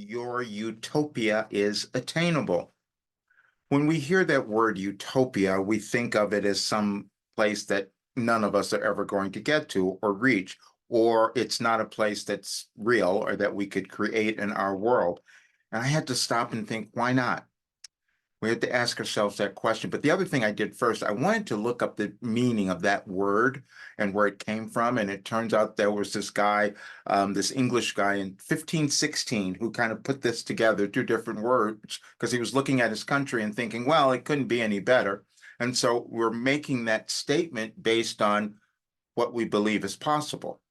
your utopia is attainable. When we hear that word utopia, we think of it as some place that none of us are ever going to get to or reach, or it's not a place that's real or that we could create in our world. And I had to stop and think, why not? We had to ask ourselves that question. But the other thing I did first, I wanted to look up the meaning of that word and where it came from. And it turns out there was this guy, this English guy in 1516 who kind of put this together, two different words, because he was looking at his country and thinking, well, it couldn't be any better. And so we're making that statement based on what we believe is possible.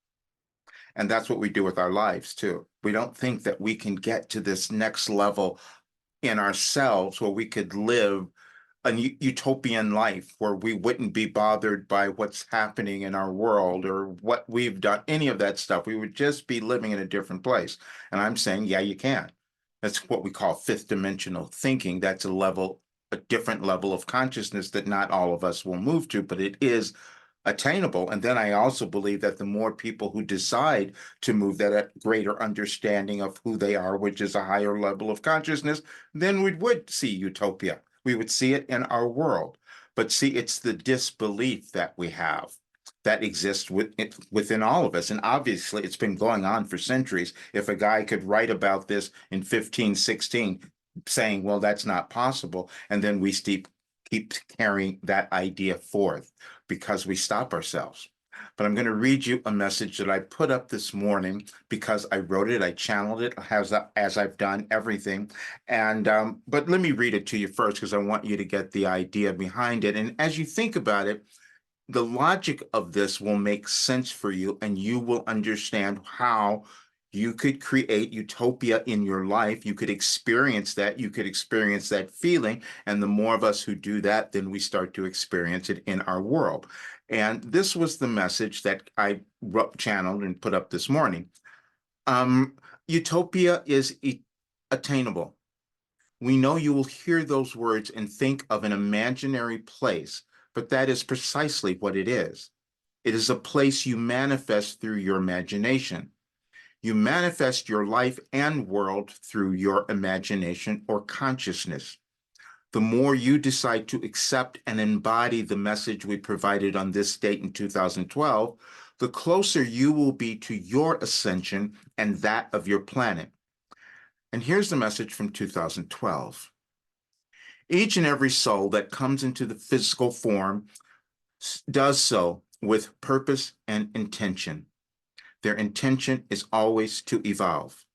And that's what we do with our lives too. We don't think that we can get to this next level in ourselves where we could live a utopian life where we wouldn't be bothered by what's happening in our world or what we've done, any of that stuff. We would just be living in a different place. And I'm saying, yeah, you can. That's what we call fifth dimensional thinking. That's a different level of consciousness that not all of us will move to, but it is attainable. And then I also believe that the more people who decide to move that greater understanding of who they are, which is a higher level of consciousness, then we would see utopia. We would see it in our world. But see, it's the disbelief that we have that exists within all of us. And obviously, it's been going on for centuries. If a guy could write about this in 1516, saying, well, that's not possible, and then we keep carrying that idea forth because we stop ourselves. But I'm going to read you a message that I put up this morning because I wrote it, I channeled it as I've done everything. And but let me read it to you first because I want you to get the idea behind it. And as you think about it, the logic of this will make sense for you, and you will understand how you could create utopia in your life. You could experience that. You could experience that feeling. And the more of us who do that, then we start to experience it in our world. And this was the message that I channeled and put up this morning. Um, Utopia is attainable. We know you will hear those words and think of an imaginary place, but that is precisely what it is. It is a place you manifest through your imagination. You manifest your life and world through your imagination or consciousness. The more you decide to accept and embody the message we provided on this date in 2012, the closer you will be to your ascension and that of your planet. And here's the message from 2012. Each and every soul that comes into the physical form does so with purpose and intention. Their intention is always to evolve.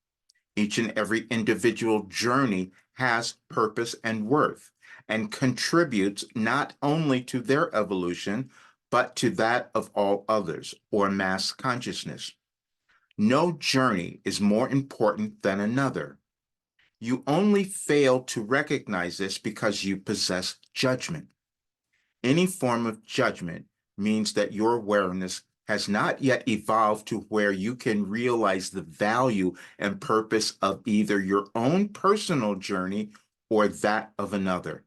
Each and every individual journey has purpose and worth and contributes not only to their evolution, but to that of all others or mass consciousness. No journey is more important than another. You only fail to recognize this because you possess judgment. Any form of judgment means that your awareness has not yet evolved to where you can realize the value and purpose of either your own personal journey or that of another.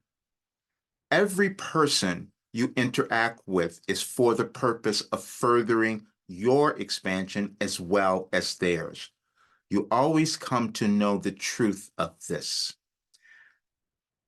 Every person you interact with is for the purpose of furthering your expansion as well as theirs. You always come to know the truth of this.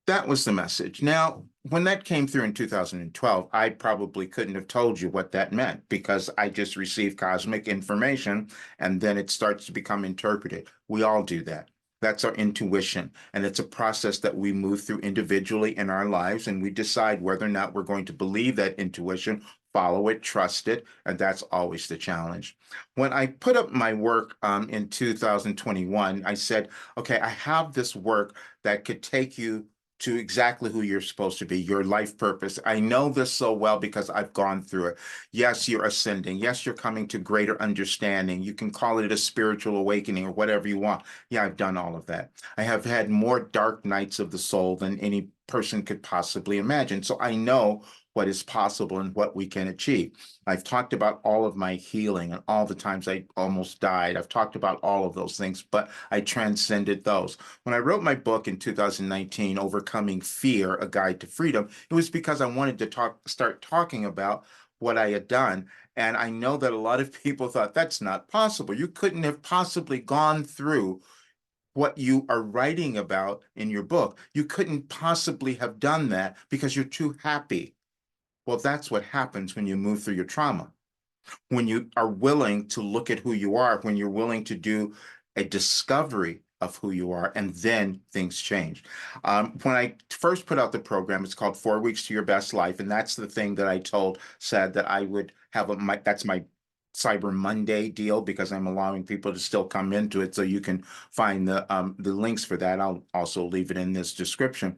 That was the message. Now, when that came through in 2012, I probably couldn't have told you what that meant because I just received cosmic information and then it starts to become interpreted. We all do that. That's our intuition. And it's a process that we move through individually in our lives, and we decide whether or not we're going to believe that intuition, follow it, trust it. And that's always the challenge. When I put up my work in 2021, I said, okay, I have this work that could take you to exactly who you're supposed to be, your life purpose. I know this so well because I've gone through it. Yes, you're ascending. Yes, you're coming to greater understanding. You can call it a spiritual awakening or whatever you want. Yeah, I've done all of that. I have had more dark nights of the soul than any person could possibly imagine. So I know what is possible and what we can achieve. I've talked about all of my healing and all the times I almost died. I've talked about all of those things, but I transcended those. When I wrote my book in 2019, Overcoming Fear, A Guide to Freedom, it was because I wanted to start talking about what I had done. And I know that a lot of people thought that's not possible. You couldn't have possibly gone through what you are writing about in your book. You couldn't possibly have done that because you're too happy. Well, that's what happens when you move through your trauma. When you are willing to look at who you are, when you're willing to do a discovery of who you are, and then things change. When I first put out the program, it's called 4 Weeks to Your Best Life, and that's the thing that I said that I would have that's my Cyber Monday deal because I'm allowing people to still come into it. So you can find the links for that. I'll also leave it in this description.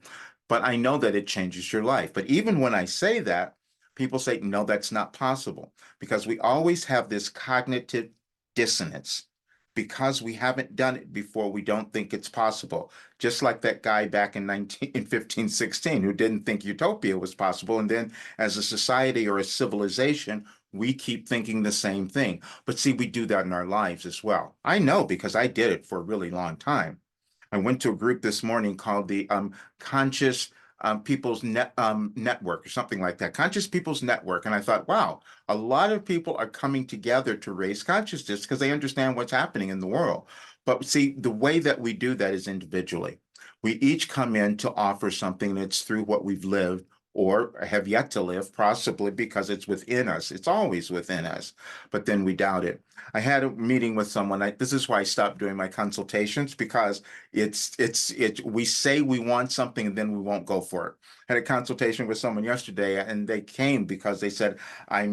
But I know that it changes your life. But even when I say that, people say, no, that's not possible because we always have this cognitive dissonance. Because we haven't done it before, we don't think it's possible. Just like that guy back in 1516 who didn't think utopia was possible. And then as a society or a civilization, we keep thinking the same thing. But see, we do that in our lives as well. I know because I did it for a really long time. I went to a group this morning called the Conscious People's Network or something like that, Conscious People's Network. And I thought, wow, a lot of people are coming together to raise consciousness because they understand what's happening in the world. But see, the way that we do that is individually. We each come in to offer something that's through what we've lived or have yet to live, possibly because it's within us. It's always within us, but then we doubt it. I had a meeting with someone. This is why I stopped doing my consultations because we say we want something and then we won't go for it. I had a consultation with someone yesterday and they came because they said, I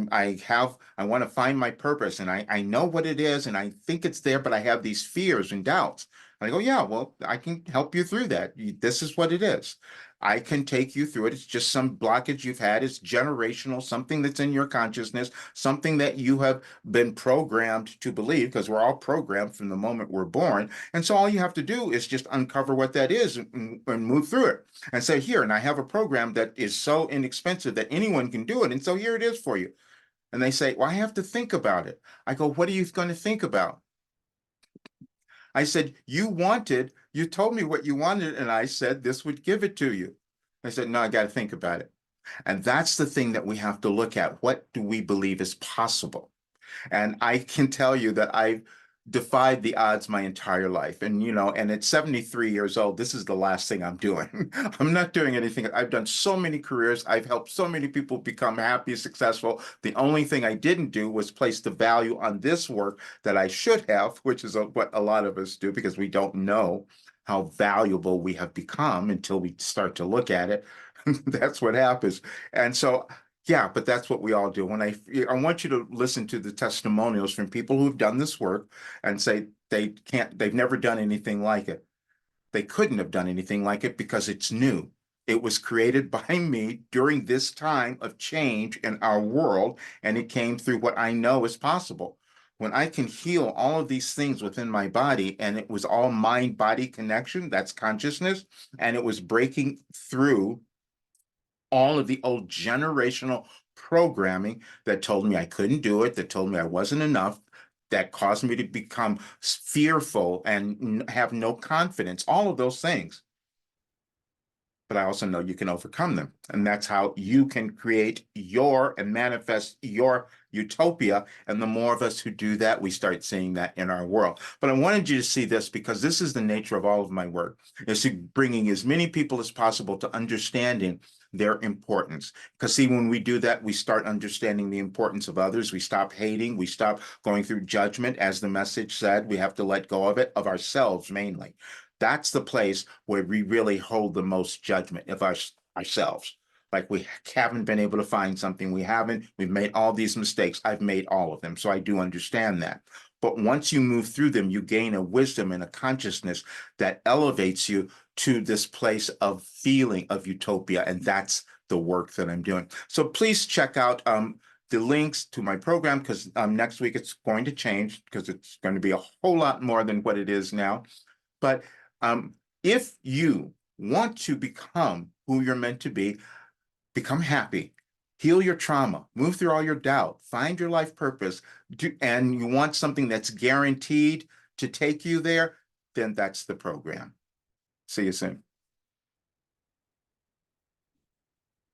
want to find my purpose and I know what it is and I think it's there, but I have these fears and doubts. And I go, yeah, well, I can help you through that. This is what it is. I can take you through it. It's just some blockage you've had. It's generational, something that's in your consciousness, something that you have been programmed to believe, because we're all programmed from the moment we're born. And so all you have to do is just uncover what that is and move through it and say, here, and I have a program that is so inexpensive that anyone can do it. And so here it is for you. And they say, well, I have to think about it. I go, what are you going to think about? I said, you told me what you wanted, and I said this would give it to you. I said, no, I got to think about it. And that's the thing that we have to look at. What do we believe is possible? And I can tell you that I've defied the odds my entire life. And, and at 73 years old, this is the last thing I'm doing. I'm not doing anything. I've done so many careers. I've helped so many people become happy, successful. The only thing I didn't do was place the value on this work that I should have, which is what a lot of us do because we don't know how valuable we have become until we start to look at it. That's what happens. And so yeah, but that's what we all do. I want you to listen to the testimonials from people who've done this work and say they've never done anything like it. They couldn't have done anything like it because it's new. It was created by me during this time of change in our world, and it came through what I know is possible. When I can heal all of these things within my body, and it was all mind-body connection, that's consciousness, and it was breaking through all of the old generational programming that told me I couldn't do it, that told me I wasn't enough, that caused me to become fearful and have no confidence, all of those things. But I also know you can overcome them. And that's how you can create and manifest your utopia. And the more of us who do that, we start seeing that in our world. But I wanted you to see this because this is the nature of all of my work, is to bringing as many people as possible to understanding their importance. Because see, when we do that, we start understanding the importance of others. We stop hating. We stop going through judgment. As the message said, we have to let go of it, of ourselves mainly. That's the place where we really hold the most judgment of ourselves. Like we haven't been able to find something. We've made all these mistakes. I've made all of them. So I do understand that. But once you move through them, you gain a wisdom and a consciousness that elevates you to this place of feeling of utopia. And that's the work that I'm doing. So please check out the links to my program because next week it's going to change because it's going to be a whole lot more than what it is now. But if you want to become who you're meant to be, become happy, heal your trauma, move through all your doubt, find your life purpose, and you want something that's guaranteed to take you there, then that's the program. See you soon.